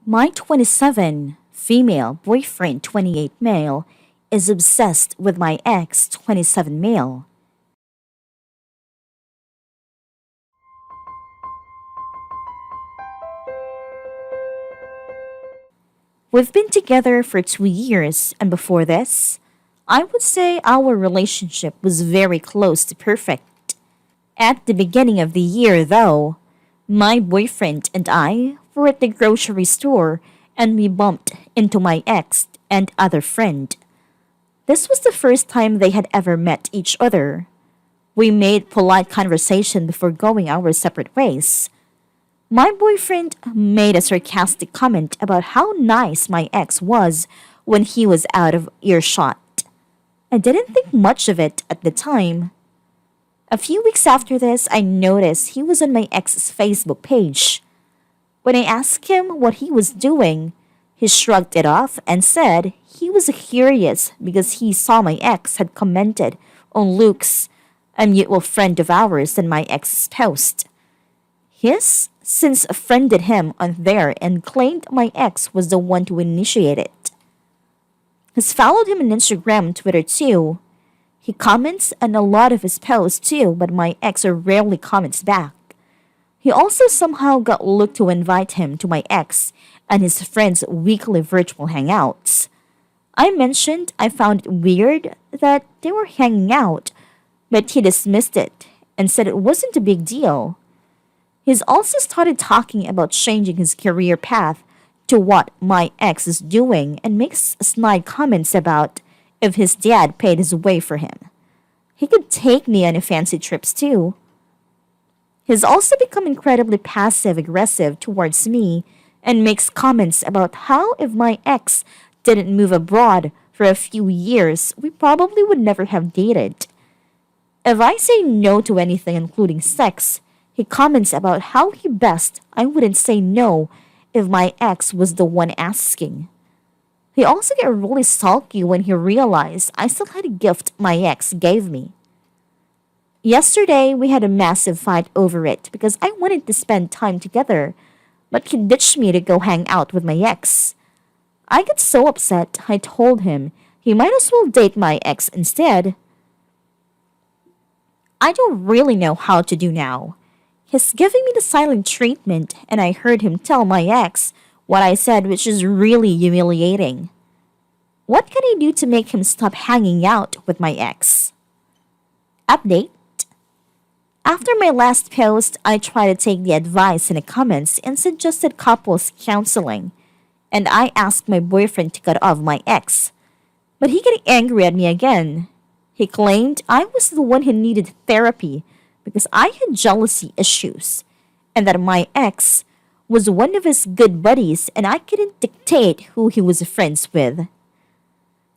My 27 female boyfriend, 28 male, is obsessed with my ex, 27 male. We've been together for 2 years, and before this, I would say our relationship was very close to perfect. At the beginning of the year, though, my boyfriend and I were at the grocery store and we bumped into my ex and other friend. This was the first time they had ever met each other. We made polite conversation before going our separate ways. My boyfriend made a sarcastic comment about how nice my ex was when he was out of earshot. I didn't think much of it at the time. A few weeks after this, I noticed he was on my ex's Facebook page. When I asked him what he was doing, he shrugged it off and said he was curious because he saw my ex had commented on Luke's, a mutual friend of ours, and my ex's post. He's since friended him on there and claimed my ex was the one to initiate it. He's followed him on Instagram and Twitter too. He comments on a lot of his posts too, but my ex rarely comments back. He also somehow got Luke to invite him to my ex and his friends' weekly virtual hangouts. I mentioned I found it weird that they were hanging out, but he dismissed it and said it wasn't a big deal. He's also started talking about changing his career path to what my ex is doing and makes snide comments about if his dad paid his way for him. He could take me on fancy trips too. He's also become incredibly passive aggressive towards me and makes comments about how if my ex didn't move abroad for a few years, we probably would never have dated. If I say no to anything including sex, he comments about how he best I wouldn't say no if my ex was the one asking. He also got really sulky when he realized I still had a gift my ex gave me. Yesterday, we had a massive fight over it because I wanted to spend time together, but he ditched me to go hang out with my ex. I got so upset, I told him he might as well date my ex instead. I don't really know how to do now. He's giving me the silent treatment, and I heard him tell my ex what I said, which is really humiliating. What can I do to make him stop hanging out with my ex? Update. After my last post, I tried to take the advice in the comments and suggested couples counseling, and I asked my boyfriend to cut off my ex. But he got angry at me again. He claimed I was the one who needed therapy because I had jealousy issues, and that my ex was one of his good buddies and I couldn't dictate who he was friends with.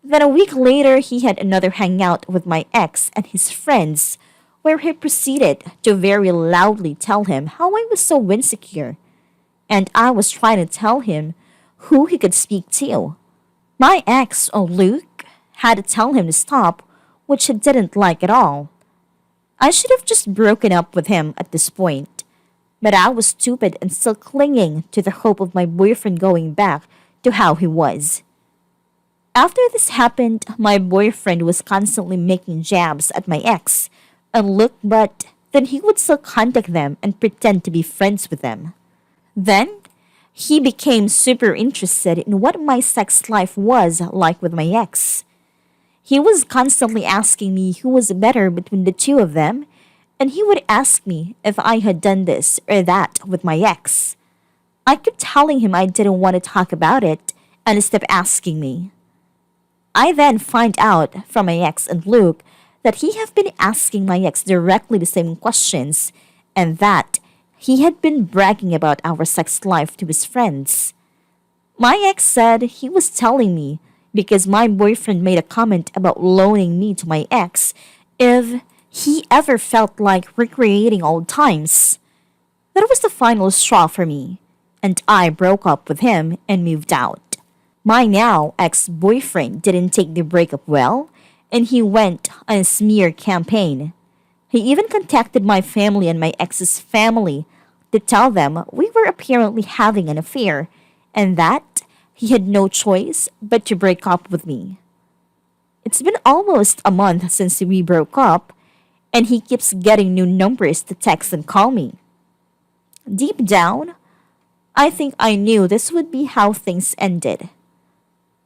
Then a week later, he had another hangout with my ex and his friends, where he proceeded to very loudly tell him how I was so insecure, and I was trying to tell him who he could speak to. My ex, Luke, had to tell him to stop, which he didn't like at all. I should have just broken up with him at this point, but I was stupid and still clinging to the hope of my boyfriend going back to how he was. After this happened, my boyfriend was constantly making jabs at my ex and Luke, but then he would still contact them and pretend to be friends with them. Then, he became super interested in what my sex life was like with my ex. He was constantly asking me who was better between the two of them, and he would ask me if I had done this or that with my ex. I kept telling him I didn't want to talk about it, and he kept asking me. I then find out from my ex and Luke that he had been asking my ex directly the same questions, and that he had been bragging about our sex life to his friends. My ex said he was telling me because my boyfriend made a comment about loaning me to my ex if he ever felt like recreating old times. That was the final straw for me, and I broke up with him and moved out. My now ex-boyfriend didn't take the breakup well, and he went on a smear campaign. He even contacted my family and my ex's family to tell them we were apparently having an affair and that he had no choice but to break up with me. It's been almost a month since we broke up, and he keeps getting new numbers to text and call me. Deep down, I think I knew this would be how things ended.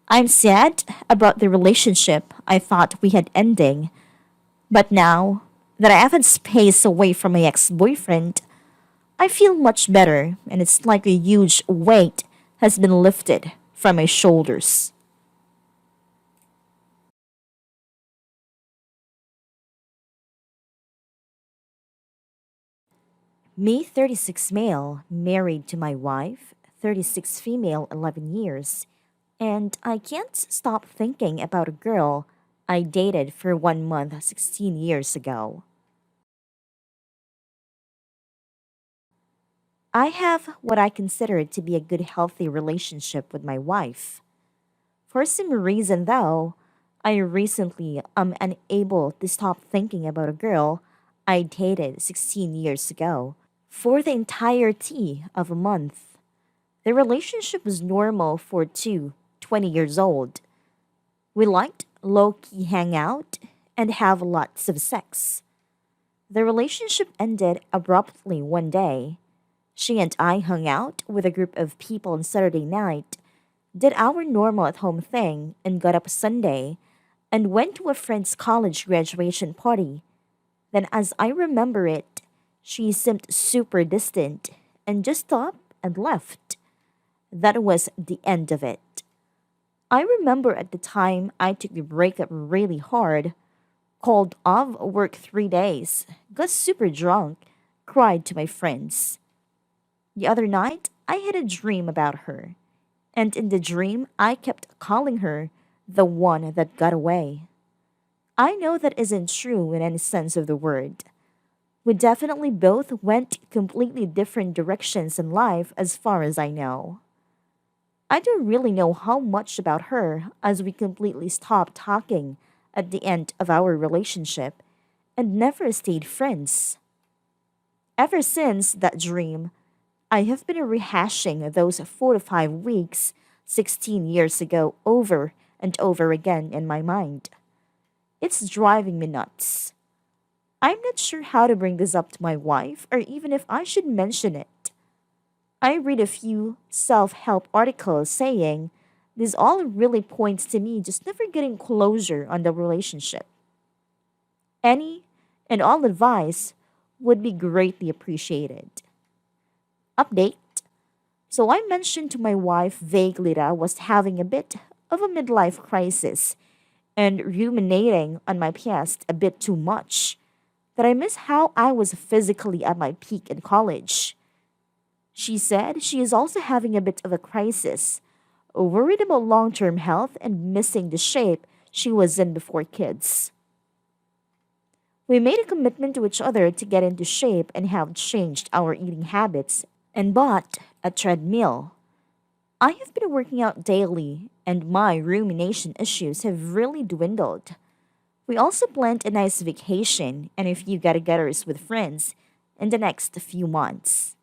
I'm sad about the relationship I thought we had ending, but now that I have had space away from my ex-boyfriend, I feel much better, and it's like a huge weight has been lifted from my shoulders. Me, 36 male, married to my wife, 36 female, 11 years, and I can't stop thinking about a girl I dated for 1 month 16 years ago. I have what I consider to be a good, healthy relationship with my wife. For some reason, though, I recently am unable to stop thinking about a girl I dated 16 years ago for the entirety of a month. The relationship was normal for 20 years old. We liked low key hang out and have lots of sex. The relationship ended abruptly one day. She and I hung out with a group of people on Saturday night, did our normal at home thing, and got up Sunday and went to a friend's college graduation party. Then, as I remember it, she seemed super distant and just stopped and left. That was the end of it. I remember at the time I took the breakup really hard, called off work 3 days, got super drunk, cried to my friends. The other night, I had a dream about her, and in the dream, I kept calling her the one that got away. I know that isn't true in any sense of the word. We definitely both went completely different directions in life as far as I know. I don't really know how much about her as we completely stopped talking at the end of our relationship and never stayed friends. Ever since that dream, I have been rehashing those 4 to 5 weeks 16 years ago over and over again in my mind. It's driving me nuts. I'm not sure how to bring this up to my wife or even if I should mention it. I read a few self help articles saying this all really points to me just never getting closure on the relationship. Any and all advice would be greatly appreciated. Update. So I mentioned to my wife vaguely that I was having a bit of a midlife crisis and ruminating on my past a bit too much, that I miss how I was physically at my peak in college. She said she is also having a bit of a crisis, worried about long term health and missing the shape she was in before kids. We made a commitment to each other to get into shape and have changed our eating habits and bought a treadmill. I have been working out daily, and my rumination issues have really dwindled. We also planned a nice vacation and a few get togethers with friends in the next few months.